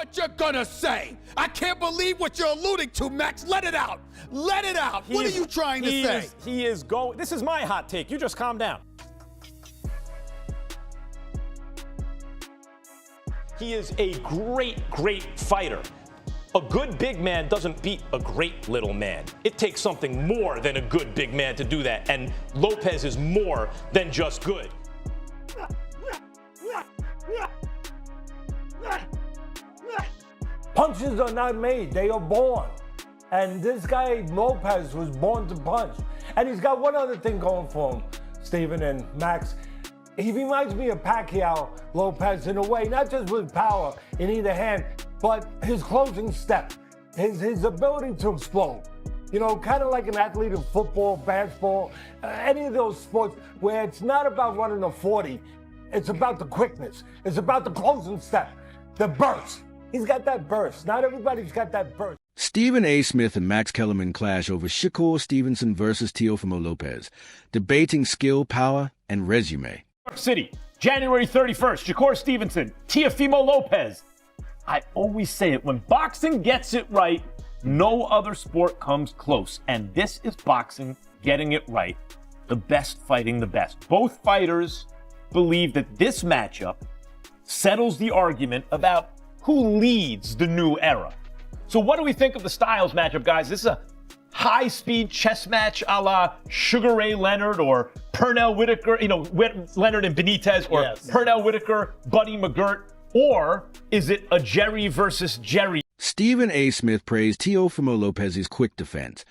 what you're gonna say. I can't believe what you're alluding to, Max. Let it out. Let it out. What are you trying to say? He is going. This is my hot take. You just calm down. He is a great fighter. A good big man doesn't beat a great little man. It takes something more than a good big man to do that, and Lopez is more than just good. Punches are not made, they are born. And this guy, Lopez, was born to punch. And he's got one other thing going for him, Steven and Max. He reminds me of Pacquiao, Lopez, in a way, not just with power in either hand, but his closing step, his ability to explode. You know, kind of like an athlete in football, basketball, any of those sports where it's not about running a 40, it's about the quickness. It's about the closing step, the burst. He's got that burst. Not everybody's got that burst. Stephen A. Smith and Max Kellerman clash over Shakur Stevenson versus Teofimo Lopez, debating skill, power, and resume. New York City, January 31st, Shakur Stevenson, Teofimo Lopez. I always say it, when boxing gets it right, no other sport comes close. And this is boxing getting it right. The best fighting the best. Both fighters believe that this matchup settles the argument about who leads the new era. So what do we think of the Styles matchup, guys? This is a high-speed chess match a la Sugar Ray Leonard or Pernell Whitaker, Leonard and Benitez, or yes. Pernell Whitaker, Buddy McGirt. Or is it a Jerry versus Jerry? Stephen A. Smith praised Teofimo Lopez's quick defense,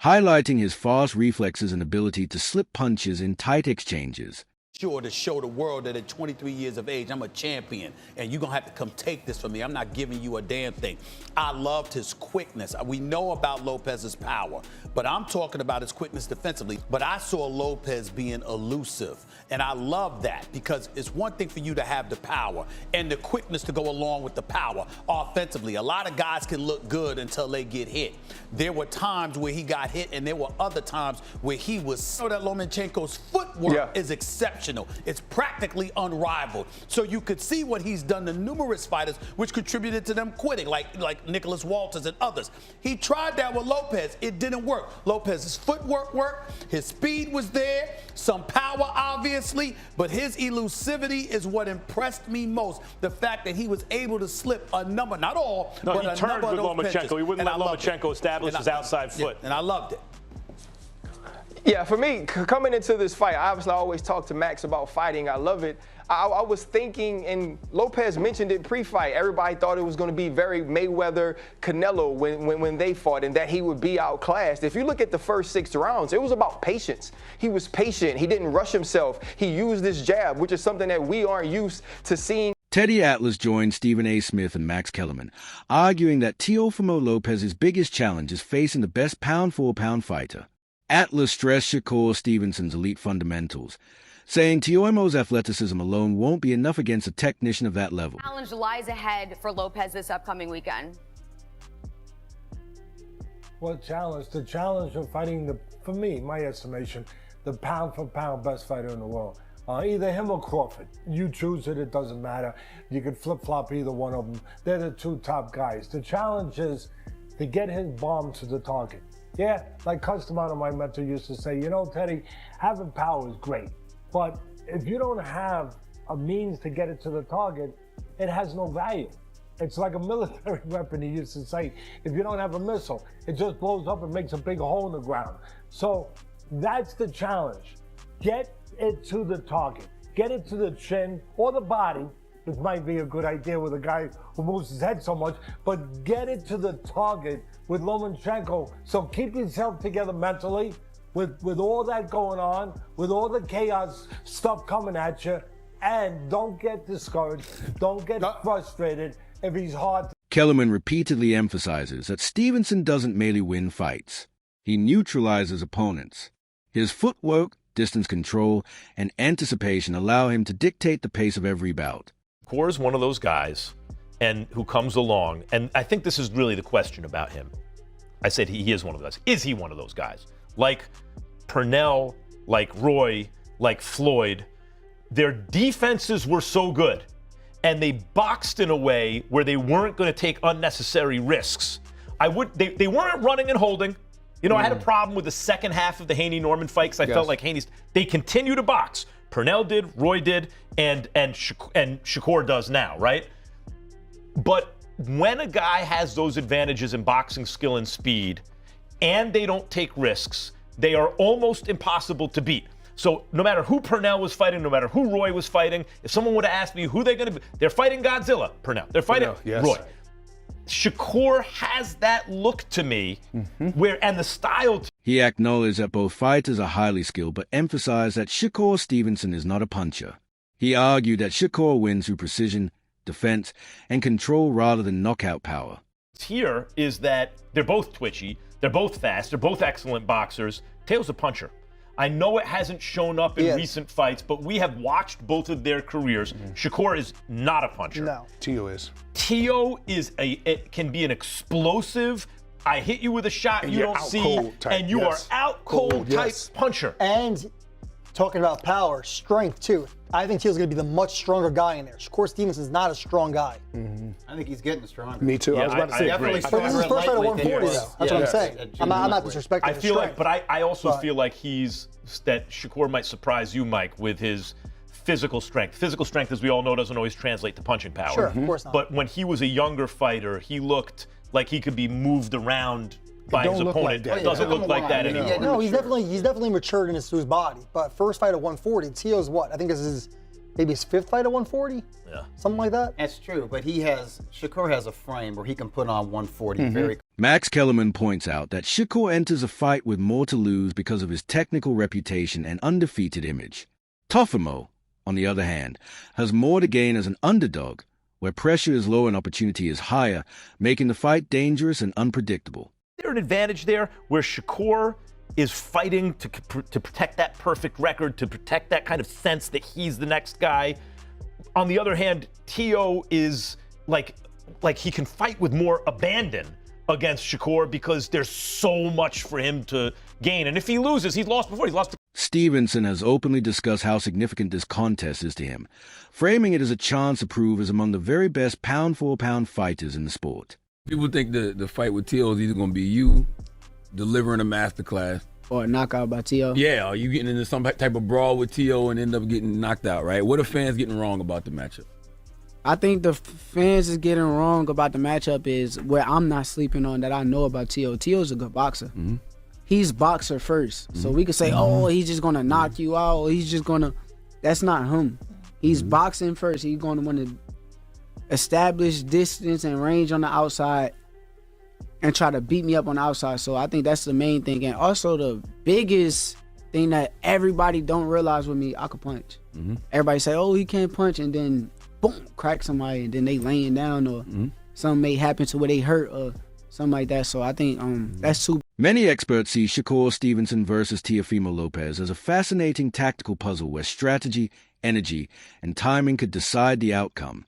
highlighting his fast reflexes and ability to slip punches in tight exchanges. Sure, to show the world that at 23 years of age, I'm a champion, and you're going to have to come take this from me. I'm not giving you a damn thing. I loved his quickness. We know about Lopez's power, but I'm talking about his quickness defensively. But I saw Lopez being elusive, and I love that because it's one thing for you to have the power and the quickness to go along with the power offensively. A lot of guys can look good until they get hit. There were times where he got hit, and there were other times where he was. So that Lomachenko's footwork is exceptional. It's practically unrivaled. So you could see what he's done to numerous fighters, which contributed to them quitting, like Nicholas Walters and others. He tried that with Lopez. It didn't work. Lopez's footwork worked. His speed was there. Some power, obviously, but his elusivity is what impressed me most. The fact that he was able to slip a number, not all, but a number of those Lomachenko. pitches. He wouldn't let Lomachenko establish his outside foot. And I loved it. Yeah, for me, coming into this fight, obviously I always talk to Max about fighting. I love it. I was thinking, and Lopez mentioned it pre-fight, everybody thought it was going to be very Mayweather-Canelo when they fought, and that he would be outclassed. If you look at the first 6 rounds, it was about patience. He was patient. He didn't rush himself. He used his jab, which is something that we aren't used to seeing. Teddy Atlas joined Stephen A. Smith and Max Kellerman, arguing that Teofimo Lopez's biggest challenge is facing the best pound-for-pound fighter. Atlas stressed Shakur Stevenson's elite fundamentals, saying Teofimo's athleticism alone won't be enough against a technician of that level. Challenge lies ahead for Lopez this upcoming weekend. What challenge? The challenge of fighting for me, my estimation, the pound-for-pound best fighter in the world. Either him or Crawford. You choose it, it doesn't matter. You could flip-flop either one of them. They're the 2 top guys. The challenge is to get his bomb to the target. Yeah, like Customano, my mentor, used to say, you know, Teddy, having power is great, but if you don't have a means to get it to the target, it has no value. It's like a military weapon, he used to say. If you don't have a missile, it just blows up and makes a big hole in the ground. So that's the challenge. Get it to the target. Get it to the chin or the body. This might be a good idea with a guy who moves his head so much, but get it to the target with Lomachenko. So keep yourself together mentally with all that going on, with all the chaos stuff coming at you, and don't get discouraged. Don't get frustrated if he's hard. Kellerman repeatedly emphasizes that Stevenson doesn't merely win fights. He neutralizes opponents. His footwork, distance control, and anticipation allow him to dictate the pace of every bout. Shakur is one of those guys and who comes along, and I think this is really the question about him. I said he is one of those. Is he one of those guys? Like Pernell, like Roy, like Floyd, their defenses were so good and they boxed in a way where they weren't going to take unnecessary risks, they weren't running and holding. You know, I had a problem with the second half of the Haney-Norman fight because I felt like they continue to box. Purnell did, Roy did, and Shakur does now, right? But when a guy has those advantages in boxing skill and speed, and they don't take risks, they are almost impossible to beat. So no matter who Purnell was fighting, no matter who Roy was fighting, if someone would have asked me who they're going to be, they're fighting Godzilla, Purnell. They're fighting Roy. Shakur has that look to me, and the style. He acknowledged that both fighters are highly skilled, but emphasized that Shakur Stevenson is not a puncher. He argued that Shakur wins through precision, defense, and control rather than knockout power. Here is that they're both twitchy, they're both fast, they're both excellent boxers. Teo's a puncher. I know it hasn't shown up in recent fights, but we have watched both of their careers. Shakur is not a puncher. No. Teo is it can be an explosive, I hit you with a shot and you don't see, and you are out cold type puncher. And talking about power, strength too. I think Teo's going to be the much stronger guy in there. Shakur Stevenson's not a strong guy. I think he's getting stronger. Me too. Yeah, I was about to say. Definitely But this is his first fight at 140 though. That's what I'm saying. I'm not disrespecting I his feel strength. like, but I also feel like that Shakur might surprise you, Mike, with his physical strength. Physical strength, as we all know, doesn't always translate to punching power. Sure, of course not. But when he was a younger fighter, he looked like he could be moved around by his opponent. It doesn't look like that anymore. No, he's definitely matured in his body. But first fight at 140, Teo's what? I think this is maybe his fifth fight at 140? Yeah. Something like that? That's true, but Shakur has a frame where he can put on 140 very. Max Kellerman points out that Shakur enters a fight with more to lose because of his technical reputation and undefeated image. Teofimo, on the other hand, has more to gain as an underdog, where pressure is low and opportunity is higher, making the fight dangerous and unpredictable. There's an advantage there where Shakur is fighting to protect that perfect record, to protect that kind of sense that he's the next guy. On the other hand, Teo is like he can fight with more abandon against Shakur because there's so much for him to gain. And if he loses, he's lost before. He's lost. Stevenson has openly discussed how significant this contest is to him, framing it as a chance to prove as among the very best pound-for-pound fighters in the sport. People think the fight with Teo is either going to be you delivering a masterclass or a knockout by Teo. Yeah, or you getting into some type of brawl with Teo and end up getting knocked out, right? What are fans getting wrong about the matchup? I think the fans is getting wrong about the matchup is where I'm not sleeping on that I know about Teo. Teo's a good boxer. He's boxer first. So we could say, oh, he's just going to knock you out. Or he's just going to... That's not him. He's boxing first. He's going to want to establish distance and range on the outside and try to beat me up on the outside. So I think that's the main thing. And also the biggest thing that everybody don't realize with me, I could punch. Everybody say, oh, he can't punch, and then boom, crack somebody, and then they laying down, or something may happen to where they hurt or something like that. So I think that's too. Many experts see Shakur Stevenson versus Teofimo Lopez as a fascinating tactical puzzle where strategy, energy, and timing could decide the outcome.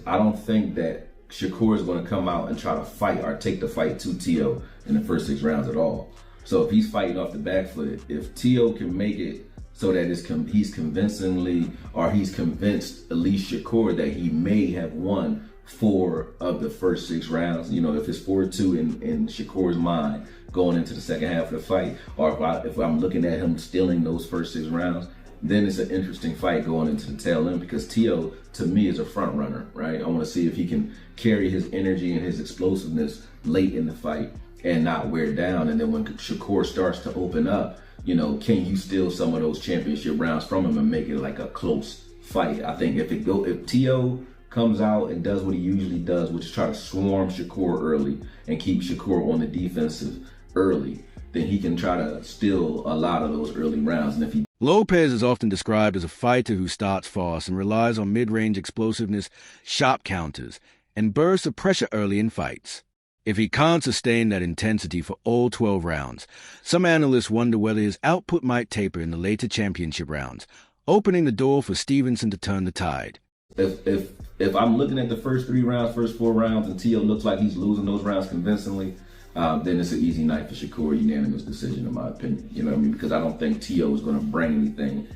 I don't think that Shakur is going to come out and try to fight or take the fight to Teo in the first 6 rounds at all. So if he's fighting off the back foot, if Teo can make it so that he's convincingly, or he's convinced at least Shakur that he may have won 4 of the first 6 rounds, you know, if it's 4-2 in Shakur's mind going into the second half of the fight, or if I'm looking at him stealing those first 6 rounds, then it's an interesting fight going into the tail end, because Teo, to me, is a front runner, right? I want to see if he can carry his energy and his explosiveness late in the fight and not wear down. And then when Shakur starts to open up, you know, can you steal some of those championship rounds from him and make it like a close fight? I think if Teo comes out and does what he usually does, which is try to swarm Shakur early and keep Shakur on the defensive early, then he can try to steal a lot of those early rounds. And if he Lopez is often described as a fighter who starts fast and relies on mid-range explosiveness, sharp counters, and bursts of pressure early in fights. If he can't sustain that intensity for all 12 rounds, some analysts wonder whether his output might taper in the later championship rounds, opening the door for Stevenson to turn the tide. If I'm looking at the first 3 rounds, first 4 rounds, and Teo looks like he's losing those rounds convincingly, then it's an easy night for Shakur, unanimous decision in my opinion. You know what I mean? Because I don't think Teo is going to bring anything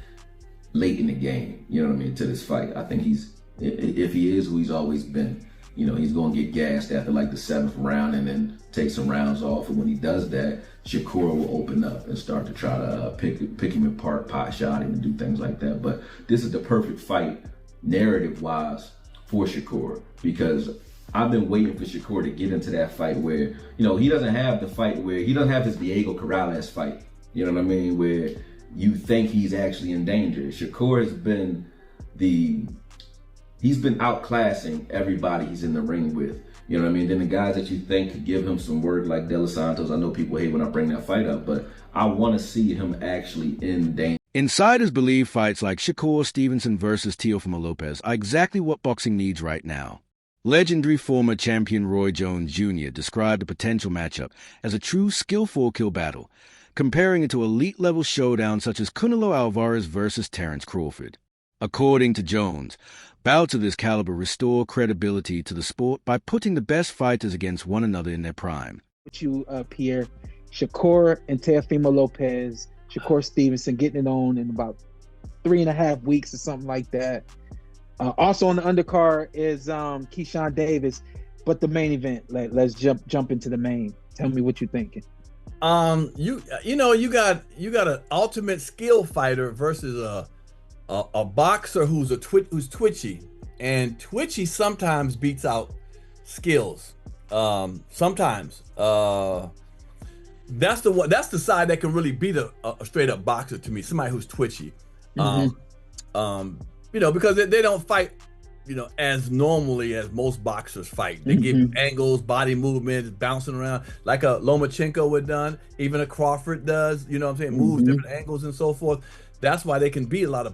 late in the game, you know what I mean, to this fight. I think he's if he is who he's always been. You know, he's going to get gassed after like the 7th round and then take some rounds off. And when he does that, Shakur will open up and start to try to pick him apart, pot shot him, and do things like that. But this is the perfect fight, narrative-wise, for Shakur, because I've been waiting for Shakur to get into that fight where, you know, he doesn't have the fight where he doesn't have his Diego Corrales fight. You know what I mean? Where you think he's actually in danger. Shakur has been he's been outclassing everybody he's in the ring with. You know what I mean? Then the guys that you think could give him some work, like De Los Santos, I know people hate when I bring that fight up, but I want to see him actually in danger. Insiders believe fights like Shakur Stevenson versus Teofimo Lopez are exactly what boxing needs right now. Legendary former champion Roy Jones Jr. described the potential matchup as a true skill-for kill battle, comparing it to elite-level showdowns such as Canelo Alvarez versus Terence Crawford. According to Jones, bouts of this caliber restore credibility to the sport by putting the best fighters against one another in their prime. With you, Pierre, Shakur and Teofimo Lopez, Shakur Stevenson getting it on in about 3.5 weeks or something like that. Also on the undercard is Keyshawn Davis, but the main event. Let's jump into the main. Tell me what you're thinking. You got an ultimate skill fighter versus a boxer who's twitchy, and twitchy sometimes beats out skills. Sometimes that's the side that can really beat a straight up boxer to me. Somebody who's twitchy. Because they don't fight, as normally as most boxers fight. They give angles, body movements, bouncing around like a Lomachenko would done, even a Crawford does, moves different angles and so forth. That's why they can beat a lot of